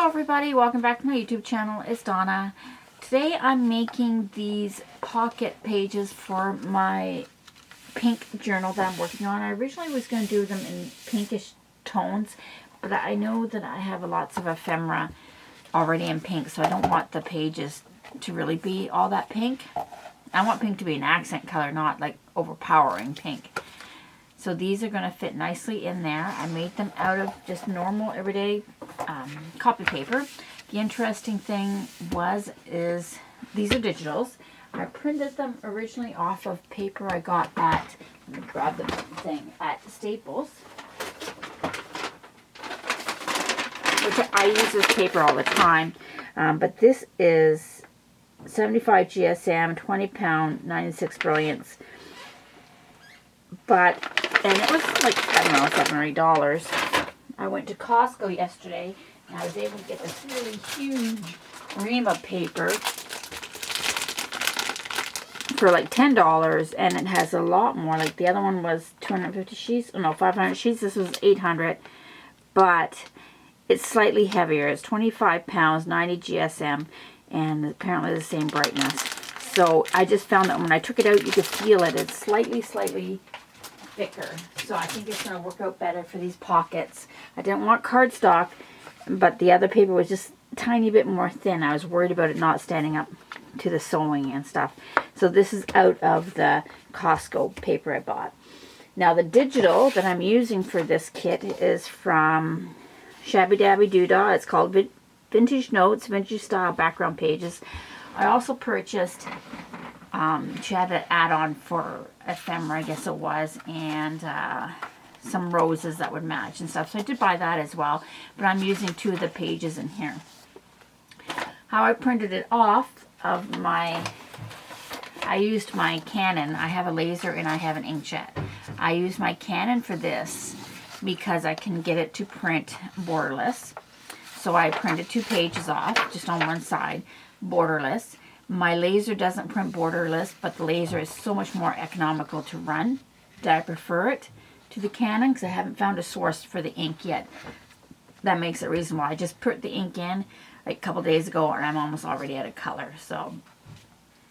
Hello everybody, welcome back to my YouTube channel. It's Donna. Today I'm making these pocket pages for my pink journal that I'm working on. I originally was going to do them in pinkish tones, but I know that I have lots of ephemera already in pink, so I don't want the pages to really be all that pink. I want pink to be an accent color, not like overpowering pink. So these are going to fit nicely in there. I made them out of just normal everyday copy paper. The interesting thing is these are digitals. I printed them originally off of paper I got at, let me grab the thing, at Staples. Which I use this paper all the time. But this is 75 GSM, 20 pound, 96 brilliance. And it was like, I don't know, $7 or $8. I went to Costco yesterday and I was able to get this really huge ream of paper for like $10, and it has a lot more. Like the other one was 250 sheets, oh no, 500 sheets. This was 800, but it's slightly heavier. It's 25 pounds, 90 GSM, and apparently the same brightness. So I just found that when I took it out, you could feel it. It's slightly thicker. So I think it's going to work out better for these pockets. I didn't want cardstock, but the other paper was just a tiny bit more thin. I was worried about it not standing up to the sewing and stuff. So this is out of the Costco paper I bought. Now the digital that I'm using for this kit is from Shabby Dabby Doodah. It's called Vintage Notes, Vintage Style Background Pages. I also purchased, she had an add-on for ephemera, I guess it was, and some roses that would match and stuff. So I did buy that as well, but I'm using 2 of the pages in here. How I printed it off of I used my Canon. I have a laser and I have an inkjet. I used my Canon for this because I can get it to print borderless. So I printed 2 pages off, just on one side, borderless. My laser doesn't print borderless, but the laser is so much more economical to run that I prefer it to the Canon because I haven't found a source for the ink yet. That makes it reasonable. I just put the ink in like a couple days ago and I'm almost already out of color. So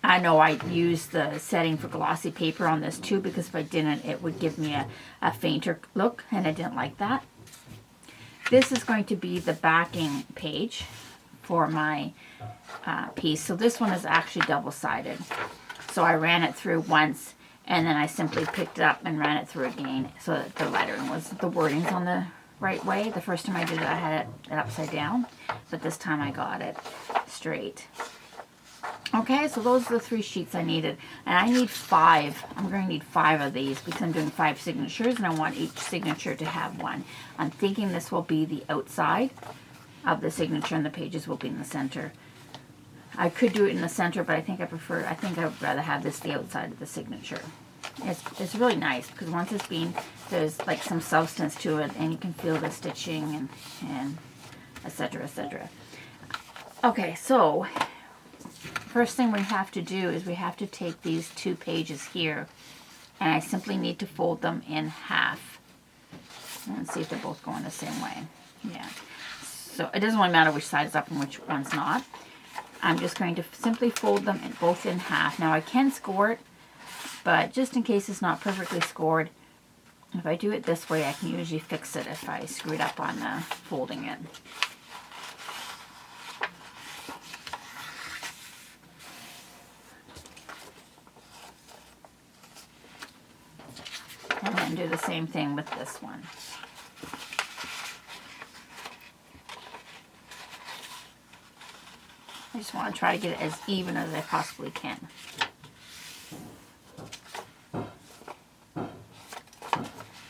I know I used the setting for glossy paper on this too, because if I didn't, it would give me a fainter look, and I didn't like that. This is going to be the backing page for my piece. So this one is actually double-sided. So I ran it through once, and then I simply picked it up and ran it through again so that the lettering was, the wording's on the right way. The first time I did it, I had it upside down, but this time I got it straight. Okay, so those are the 3 sheets I needed, and I need 5. I'm going to need 5 of these because I'm doing 5 signatures, and I want each signature to have one. I'm thinking this will be the outside of the signature, and the pages will be in the center. I could do it in the center, but I think I would rather have this the outside of the signature. It's really nice because once it's been, there's like some substance to it, and you can feel the stitching and etc. etc. Okay, so first thing we have to do is we have to take these 2 pages here, and I simply need to fold them in half. And see if they're both going the same way. Yeah. So it doesn't really matter which side is up and which one's not. I'm just going to simply fold them both in half. Now I can score it, but just in case it's not perfectly scored, if I do it this way, I can usually fix it if I screwed up on folding it. And then do the same thing with this one. I just want to try to get it as even as I possibly can.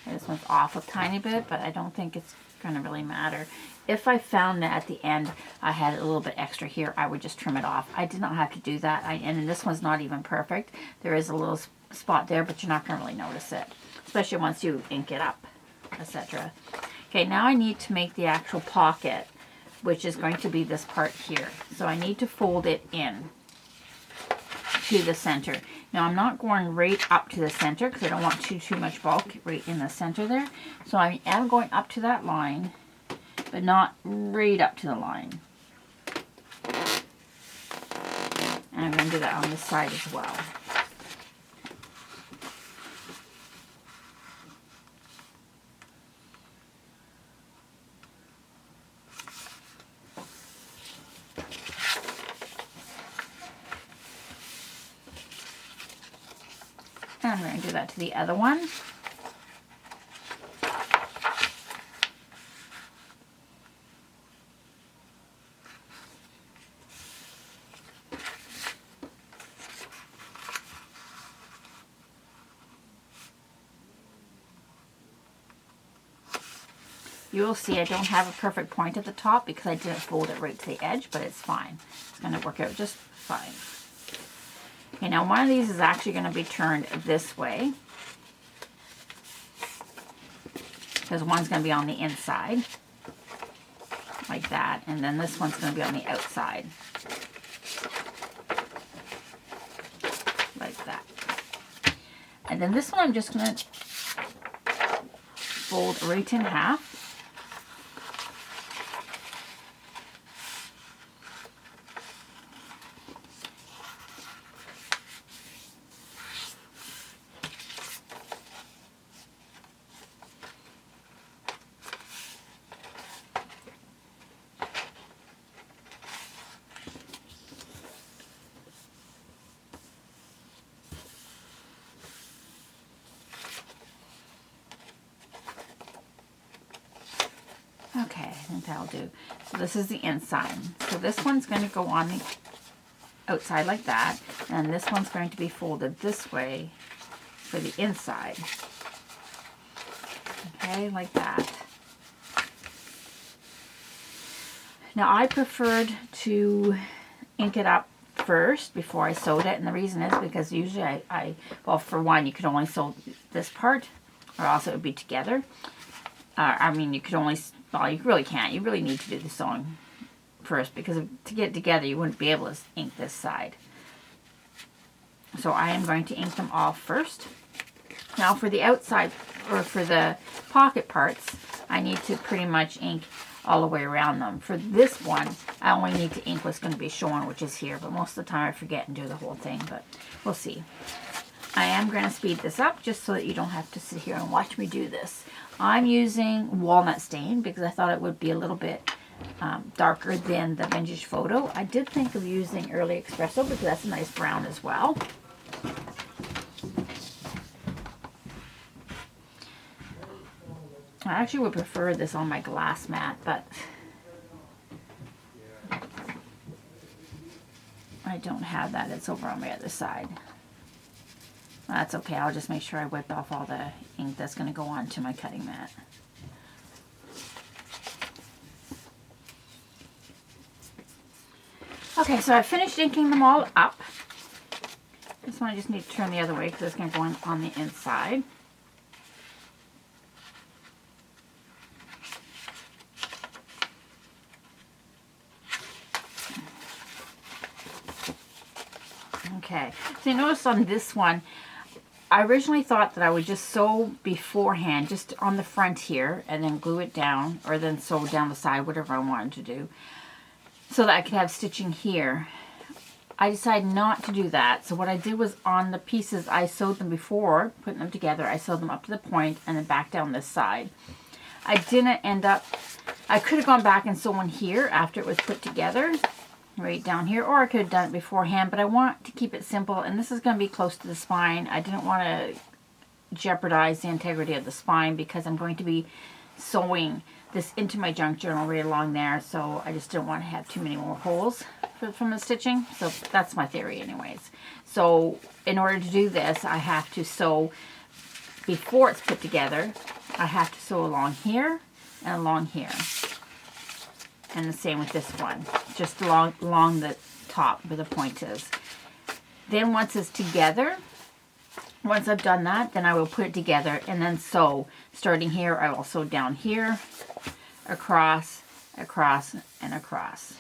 This one's off a tiny bit, but I don't think it's going to really matter. If I found that at the end I had a little bit extra here, I would just trim it off. I did not have to do that, and this one's not even perfect. There is a little spot there, but you're not going to really notice it, especially once you ink it up, etc. Okay, now I need to make the actual pocket, which is going to be this part here. So I need to fold it in to the center. Now I'm not going right up to the center because I don't want too much bulk right in the center there. So I am going up to that line but not right up to the line. And I'm going to do that on this side as well. And I'm going to do that to the other one. You will see I don't have a perfect point at the top because I didn't fold it right to the edge, but it's fine. It's going to work out just fine. Okay, now one of these is actually going to be turned this way, because one's going to be on the inside, like that, and then this one's going to be on the outside, like that. And then this one I'm just going to fold right in half. Okay, I think that'll do. So this is the inside. So this one's going to go on the outside like that, and this one's going to be folded this way for the inside. Okay, like that. Now I preferred to ink it up first before I sewed it, and the reason is because usually well, for one, you could only sew this part, or else it would be together. I mean, you could only, well, you really can't. You really need to do the sewing first, because to get it together, you wouldn't be able to ink this side. So I am going to ink them all first. Now for the outside, or for the pocket parts, I need to pretty much ink all the way around them. For this one, I only need to ink what's going to be shown, which is here, but most of the time I forget and do the whole thing, but we'll see. I am going to speed this up just so that you don't have to sit here and watch me do this. I'm using walnut stain because I thought it would be a little bit darker than the Vintage Photo. I did think of using Early Espresso because that's a nice brown as well. I actually would prefer this on my glass mat, but I don't have that. It's over on my other side. That's okay. I'll just make sure I wipe off all the ink that's going to go onto my cutting mat. Okay, so I finished inking them all up. This one I just need to turn the other way because it's going to go on the inside. Okay, so you notice on this one, I originally thought that I would just sew beforehand, just on the front here, and then glue it down, or then sew down the side, whatever I wanted to do, so that I could have stitching here. I decided not to do that, so what I did was on the pieces, I sewed them before, putting them together, I sewed them up to the point, and then back down this side. I didn't end up, I could have gone back and sewn here after it was put together, right down here, or I could have done it beforehand, but I want to keep it simple, and this is going to be close to the spine. I didn't want to jeopardize the integrity of the spine because I'm going to be sewing this into my junk journal right along there, so I just didn't want to have too many more holes from the stitching. So that's my theory anyways. So in order to do this, I have to sew before it's put together. I have to sew along here and along here. And the same with this one, just along the top where the point is. Then once it's together, once I've done that, then I will put it together and then sew. Starting here, I will sew down here, across, across, and across.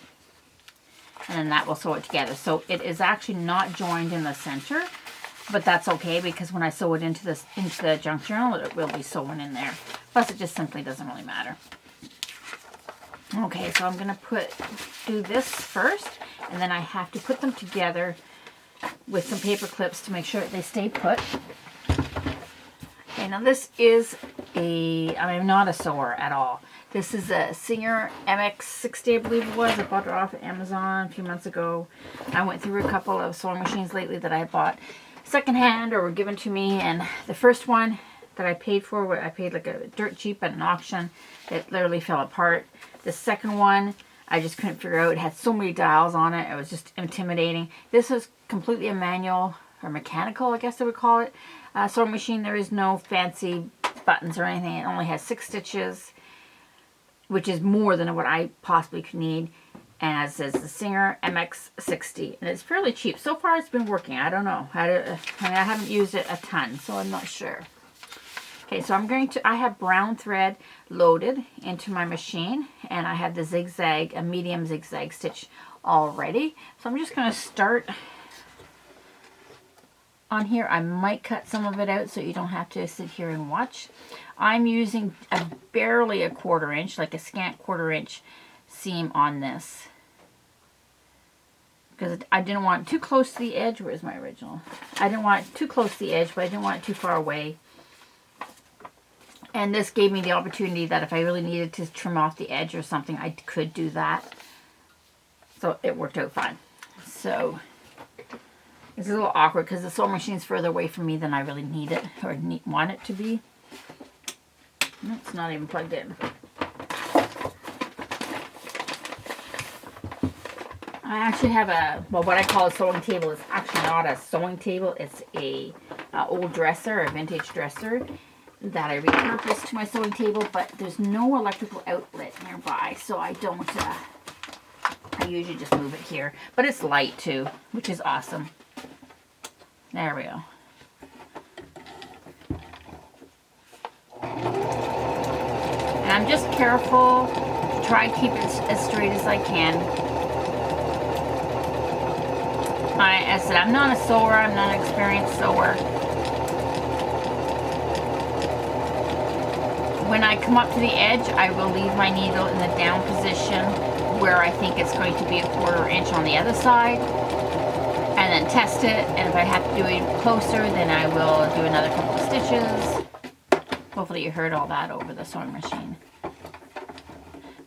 And then that will sew it together. So it is actually not joined in the center, but that's okay because when I sew it into the junk journal, it will be sewn in there. Plus it just simply doesn't really matter. Okay, so I'm gonna do this first, and then I have to put them together with some paper clips to make sure that they stay put. Okay, now this is I'm not a sewer at all. This is a Singer MX60, I believe it was. I bought it off of Amazon a few months ago. I went through a couple of sewing machines lately that I bought secondhand or were given to me, and the first one that I paid for, I paid like a dirt cheap at an auction. It literally fell apart. The second one, I just couldn't figure out. It had so many dials on it. It was just intimidating. This was completely a manual or mechanical, I guess I would call it. Sewing machine. There is no fancy buttons or anything. It only has 6 stitches, which is more than what I possibly could need. And it says the Singer MX60, and it's fairly cheap. So far, it's been working. I don't know. I haven't used it a ton, so I'm not sure. Okay, so I have brown thread loaded into my machine, and I have the zigzag, a medium zigzag stitch already. So I'm just going to start on here. I might cut some of it out so you don't have to sit here and watch. I'm using barely a 1/4 inch, like a scant 1/4 inch seam on this, because I didn't want it too close to the edge. Where's my original? I didn't want it too close to the edge, but I didn't want it too far away. And this gave me the opportunity that if I really needed to trim off the edge or something, I could do that. So it worked out fine. So it's a little awkward because the sewing machine's further away from me than I really need it or want it to be. No, it's not even plugged in. I actually have what I call a sewing table. It's actually not a sewing table. It's a old dresser, a vintage dresser that I repurposed to my sewing table, but there's no electrical outlet nearby, so I don't, I usually just move it here. But it's light too, which is awesome. There we go. And I'm just careful to try to keep it as straight as I can. As I said, I'm not a sewer, I'm not an experienced sewer. When I come up to the edge, I will leave my needle in the down position where I think it's going to be a 1/4 inch on the other side, and then test it. And if I have to do it closer, then I will do another couple of stitches. Hopefully you heard all that over the sewing machine.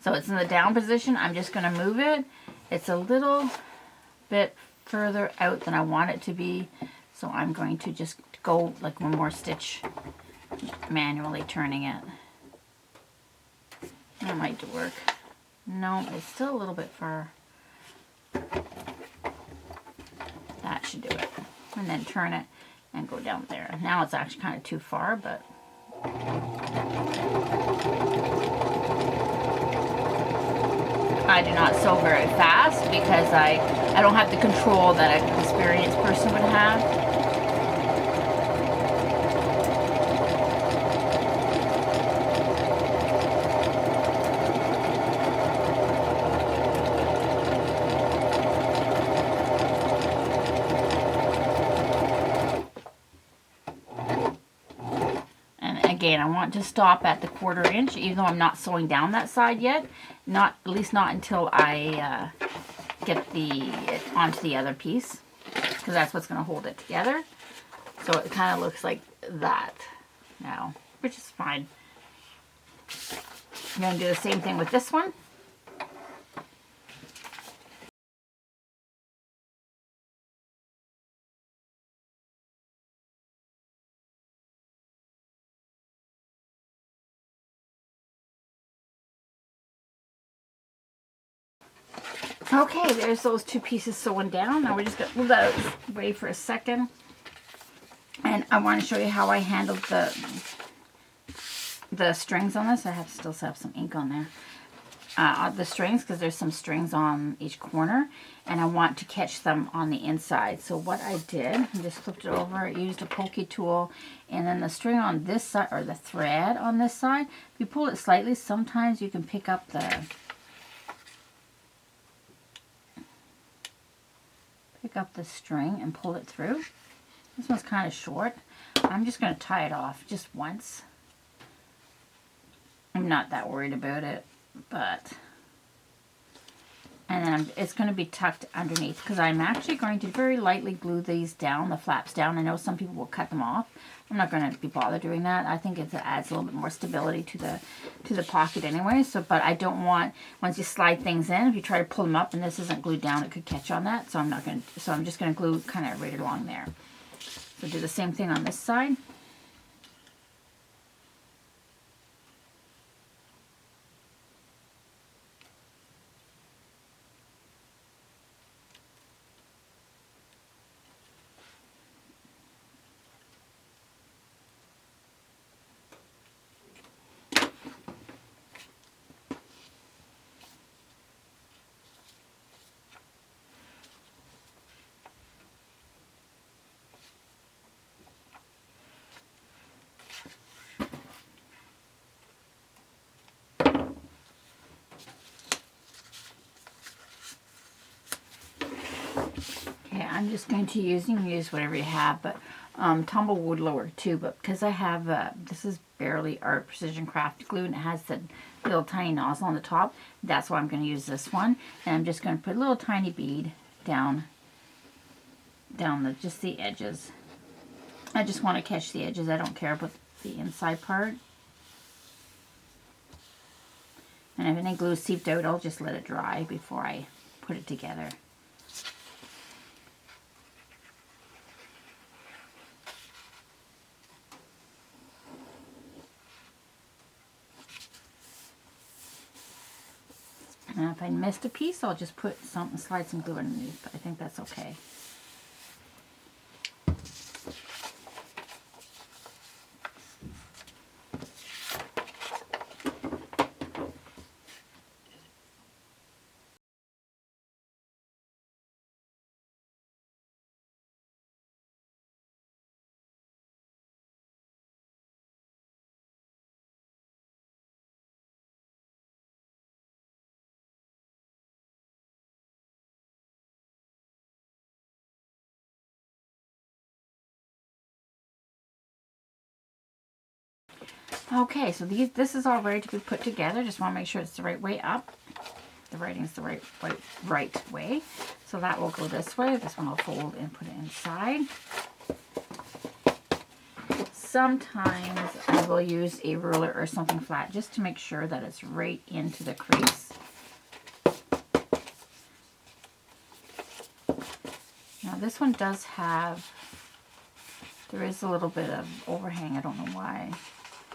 So it's in the down position. I'm just going to move it. It's a little bit further out than I want it to be, so I'm going to just go like one more stitch, manually turning it. That might work. No, it's still a little bit far. That should do it. And then turn it and go down there. Now it's actually kind of too far, but I do not sew very fast because I don't have the control that an experienced person would have. Again, I want to stop at the 1/4 inch, even though I'm not sewing down that side yet. At least not until I get it onto the other piece, because that's what's going to hold it together. So it kind of looks like that now, which is fine. I'm going to do the same thing with this one. Okay, there's those 2 pieces sewn down. Now we're just going to move that away for a second. And I want to show you how I handled the strings on this. I still have some ink on there. The strings, because there's some strings on each corner, and I want to catch them on the inside. So what I did, I just flipped it over, used a pokey tool, and then the string on this side, or the thread on this side, if you pull it slightly, sometimes you can pick up the string and pull it through. This one's kind of short. I'm just going to tie it off just once. I'm not that worried about it, but And then it's going to be tucked underneath because I'm actually going to very lightly glue these down, the flaps down. I know some people will cut them off. I'm not going to be bothered doing that. I think it adds a little bit more stability to the pocket anyway. So, but I don't want, once you slide things in, if you try to pull them up and this isn't glued down, it could catch on that. So I'm not going to, so I'm just going to glue kind of right along there. So do the same thing on this side. Okay, I'm just going to use, you can use whatever you have, but Tumblewood Lower too, but because I have, this is Bearly Art Precision Craft glue and it has the little tiny nozzle on the top, that's why I'm going to use this one. And I'm just going to put a little tiny bead down just the edges. I just want to catch the edges, I don't care about the inside part. And if any glue is seeped out, I'll just let it dry before I put it together. And if I missed a piece, I'll just put slide some glue underneath, but I think that's okay. Okay, so this is all ready to be put together. Just want to make sure it's the right way up. The writing is the right way. So that will go this way. This one I'll fold and put it inside. Sometimes I will use a ruler or something flat just to make sure that it's right into the crease. Now this one does have, there is a little bit of overhang. I don't know why.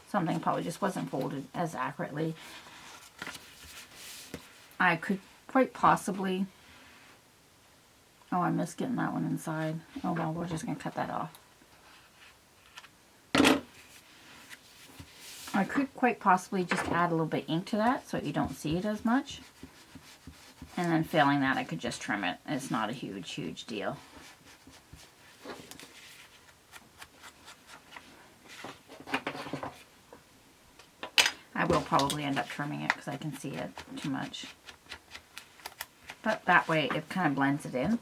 Something probably just wasn't folded as accurately. I could quite possibly, oh, I missed getting that one inside. Oh well, we're just going to cut that off. I could quite possibly just add a little bit of ink to that so you don't see it as much. And then failing that, I could just trim it. It's not a huge deal. I will probably end up trimming it because I can see it too much. But that way it kind of blends it in.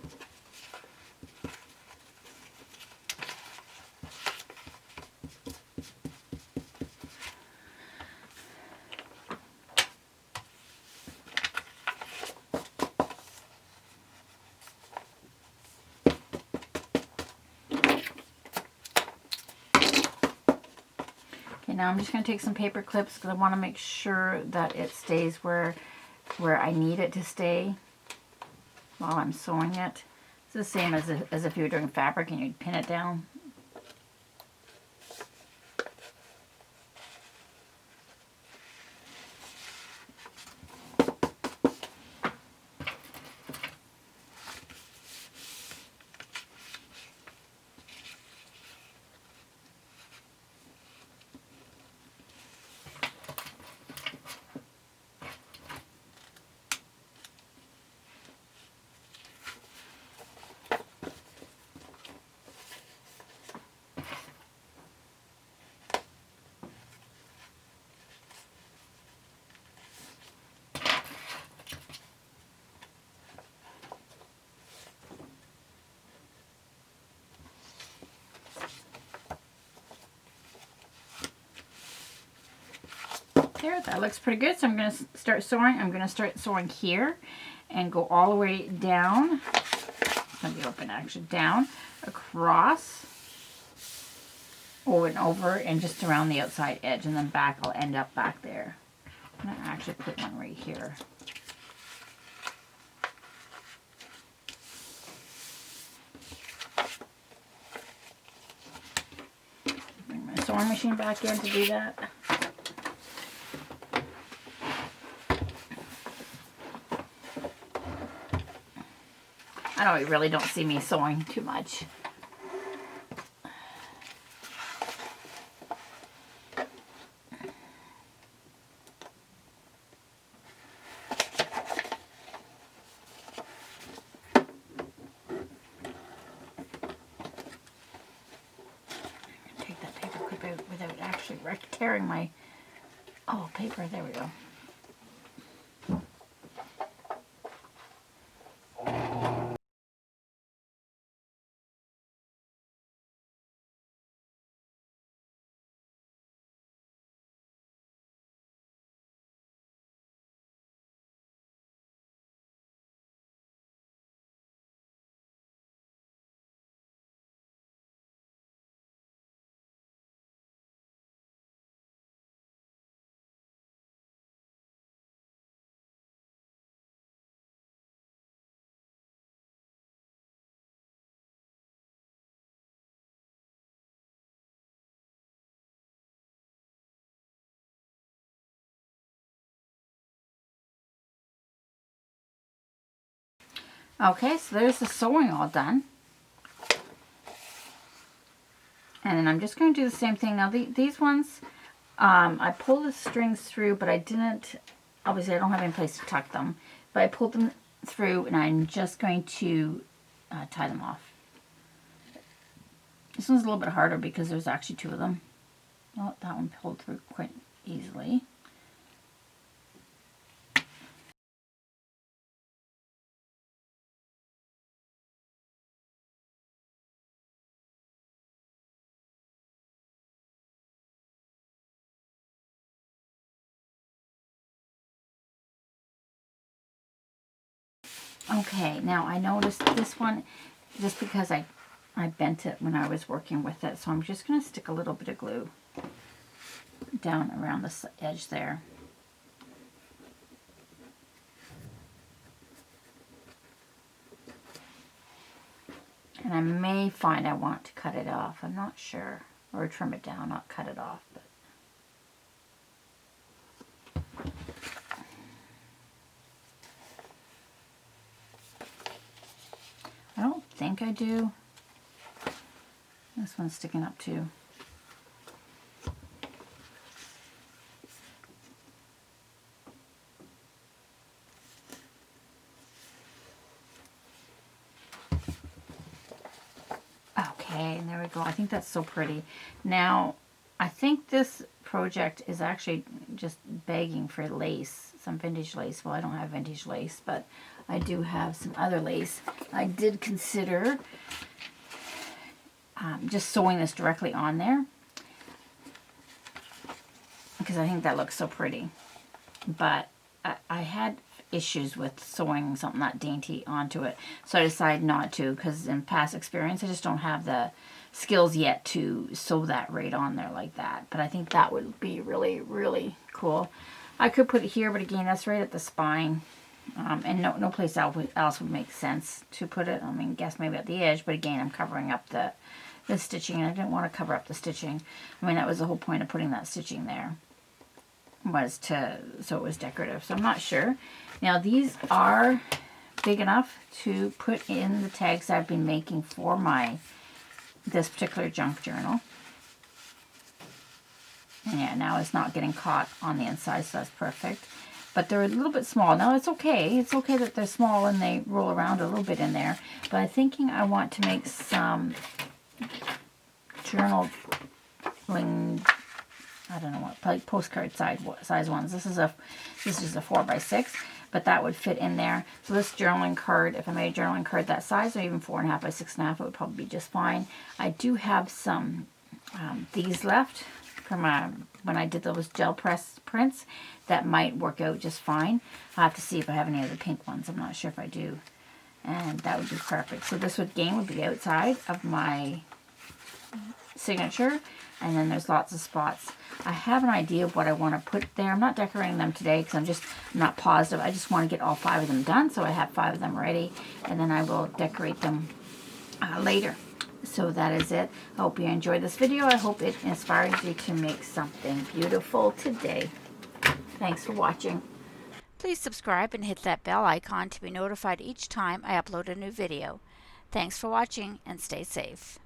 Now I'm just going to take some paper clips because I want to make sure that it stays where I need it to stay while I'm sewing it. It's the same as if you were doing fabric and you'd pin it down. There, that looks pretty good. So I'm going to start sewing. I'm going to start sewing here and go all the way down. Let me open actually. Down, across, over and over, and just around the outside edge. And then back, I'll end up back there. I'm going to actually put one right here. Bring my sewing machine back in to do that. I know you really don't see me sewing too much. Take that paper clip out without actually tearing my paper. There we go. Okay, so there's the sewing all done. And then I'm just going to do the same thing. Now these ones, I pulled the strings through, but I didn't, obviously I don't have any place to tuck them, but I pulled them through and I'm just going to tie them off. This one's a little bit harder because there's actually two of them. Oh, that one pulled through quite easily. Okay, now I noticed this one, just because I bent it when I was working with it, so I'm just going to stick a little bit of glue down around the edge there. And I may find I want to cut it off, I'm not sure, or trim it down, not cut it off. But I don't think I do. This one's sticking up too. Okay, and there we go. I think that's so pretty. Now, I think this project is actually just begging for lace, some vintage lace. Well, I don't have vintage lace, but I do have some other lace. I did consider just sewing this directly on there because I think that looks so pretty. But I had issues with sewing something that dainty onto it, so I decided not to, because in past experience I just don't have the skills yet to sew that right on there like that. But I think that would be really, really cool. I could put it here, but again, that's right at the spine, and no place else would make sense to put it. I mean, guess maybe at the edge, but again, I'm covering up the stitching, and I didn't want to cover up the stitching. I mean, that was the whole point of putting that stitching there, was so it was decorative. So I'm not sure. Now these are big enough to put in the tags I've been making for this particular junk journal. And yeah, now it's not getting caught on the inside, so that's perfect. But they're a little bit small. Now it's okay. It's okay that they're small and they roll around a little bit in there. But I'm thinking I want to make some journaling, I don't know what, like postcard size ones. This is a 4x6, but that would fit in there. So this journaling card, if I made a journaling card that size, or even 4.5 by 6.5, it would probably be just fine. I do have some these left from when I did those gel press prints. That might work out just fine. I'll have to see if I have any other pink ones. I'm not sure if I do. And that would be perfect. So this would be outside of my signature. And then there's lots of spots. I have an idea of what I want to put there. I'm not decorating them today because I'm not positive. I just want to get all 5 of them done, so I have 5 of them ready. And then I will decorate them later. So that is it. I hope you enjoyed this video. I hope it inspires you to make something beautiful today. Thanks for watching. Please subscribe and hit that bell icon to be notified each time I upload a new video. Thanks for watching and stay safe.